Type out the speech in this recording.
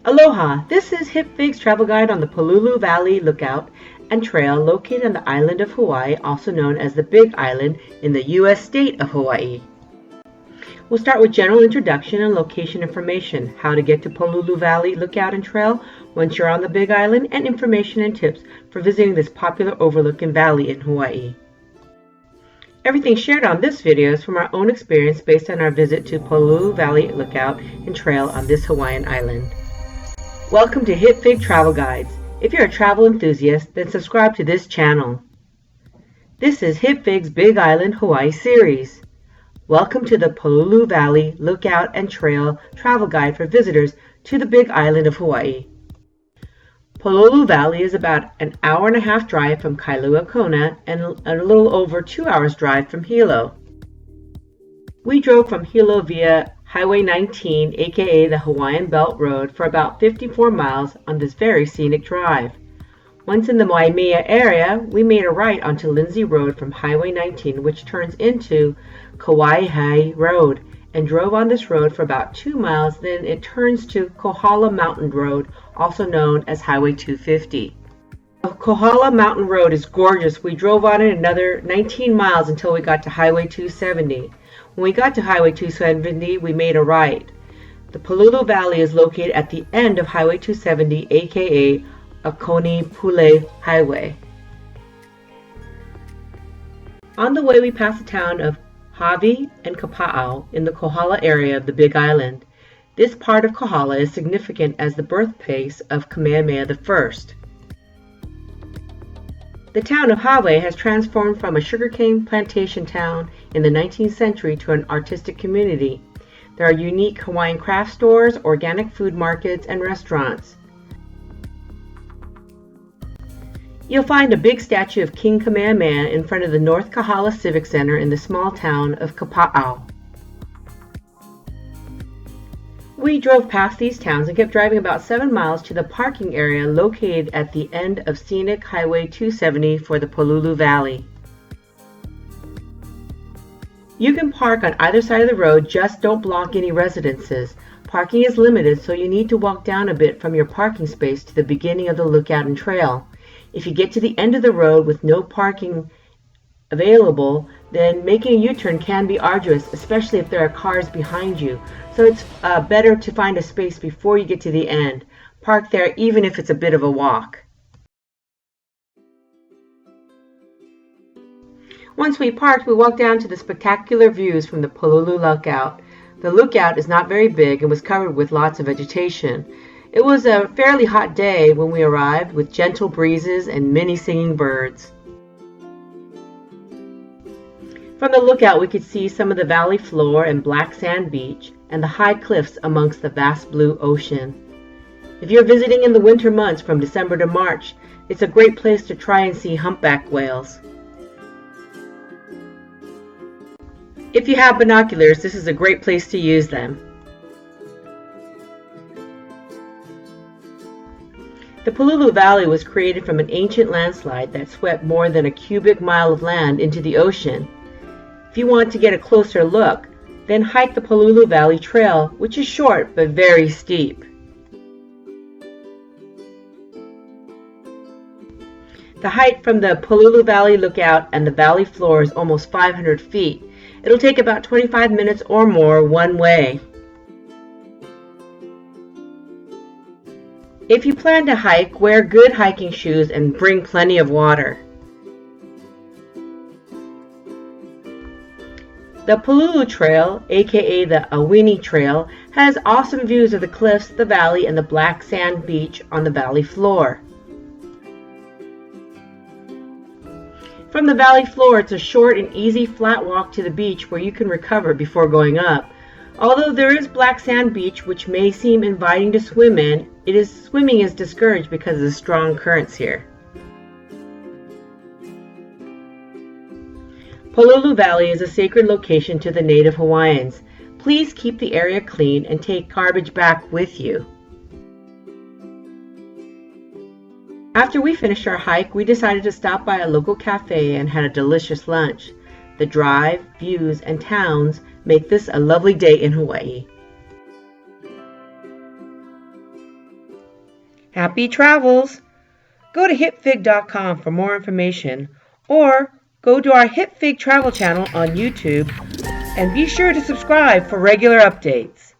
Aloha! This is Hipfig's travel guide on the Pololu Valley Lookout and Trail located on the island of Hawaii, also known as the Big Island in the U.S. state of Hawaii. We'll start with general introduction and location information, how to get to Pololu Valley Lookout and Trail once you're on the Big Island, and information and tips for visiting this popular overlook and valley in Hawaii. Everything shared on this video is from our own experience based on our visit to Pololu Valley Lookout and Trail on this Hawaiian island. Welcome to Hipfig Travel Guides. If you're a travel enthusiast, then subscribe to this channel. This is Hipfig's Big Island Hawaii series. Welcome to the Pololu Valley Lookout and Trail travel guide for visitors to the Big Island of Hawaii. Pololu Valley is about an hour-and-a-half drive from Kailua Kona and a little over 2 hours drive from Hilo. We drove from Hilo via Highway 19, aka the Hawaiian Belt Road, for about 54 miles on this very scenic drive. Once in the Waimea area, we made a right onto Lindsay Road from Highway 19, which turns into Kauai Road, and drove on this road for about 2 miles. Then it turns to Kahala Mountain Road, also known as Highway 250. The Kahala Mountain Road is gorgeous. We drove on it another 19 miles until we got to Highway 270. When we got to Highway 270, we made a right. The Pololu Valley is located at the end of Highway 270, aka Awini Pule Highway. On the way, we passed the town of Hawi and Kapa'au in the Kahala area of the Big Island. This part of Kahala is significant as the birthplace of Kamehameha I. The town of Hawi has transformed from a sugarcane plantation town in the 19th century to an artistic community. There are unique Hawaiian craft stores, organic food markets, and restaurants. You'll find a big statue of King Kamehameha in front of the North Kahala Civic Center in the small town of Kapa'au. We drove past these towns and kept driving about 7 miles to the parking area located at the end of scenic Highway 270 for the Pololu Valley. You can park on either side of the road, just don't block any residences. Parking is limited, so you need to walk down a bit from your parking space to the beginning of the lookout and trail. If you get to the end of the road with no parking available, then making a U-turn can be arduous, especially if there are cars behind you. So it's better to find a space before you get to the end. Park there even if it's a bit of a walk. Once we parked, we walked down to the spectacular views from the Pololu Lookout. The lookout is not very big and was covered with lots of vegetation. It was a fairly hot day when we arrived, with gentle breezes and many singing birds. From the lookout, we could see some of the valley floor and black sand beach and the high cliffs amongst the vast blue ocean. If you're visiting in the winter months from December to March, it's a great place to try and see humpback whales. If you have binoculars, this is a great place to use them. The Pololu Valley was created from an ancient landslide that swept more than a cubic mile of land into the ocean. If you want to get a closer look, then hike the Pololu Valley Trail, which is short but very steep. The height from the Pololu Valley Lookout and the valley floor is almost 500 feet. It'll take about 25 minutes or more one way. If you plan to hike, wear good hiking shoes and bring plenty of water. The Pololu Trail, aka the Awini Trail, has awesome views of the cliffs, the valley, and the black sand beach on the valley floor. From the valley floor, it's a short and easy flat walk to the beach where you can recover before going up. Although there is black sand beach which may seem inviting to swim in, swimming is discouraged because of the strong currents here. Pololu Valley is a sacred location to the native Hawaiians. Please keep the area clean and take garbage back with you. After we finished our hike, we decided to stop by a local cafe and had a delicious lunch. The drive, views, and towns make this a lovely day in Hawaii. Happy travels! Go to hipfig.com for more information, or go to our Hipfig travel channel on YouTube and be sure to subscribe for regular updates.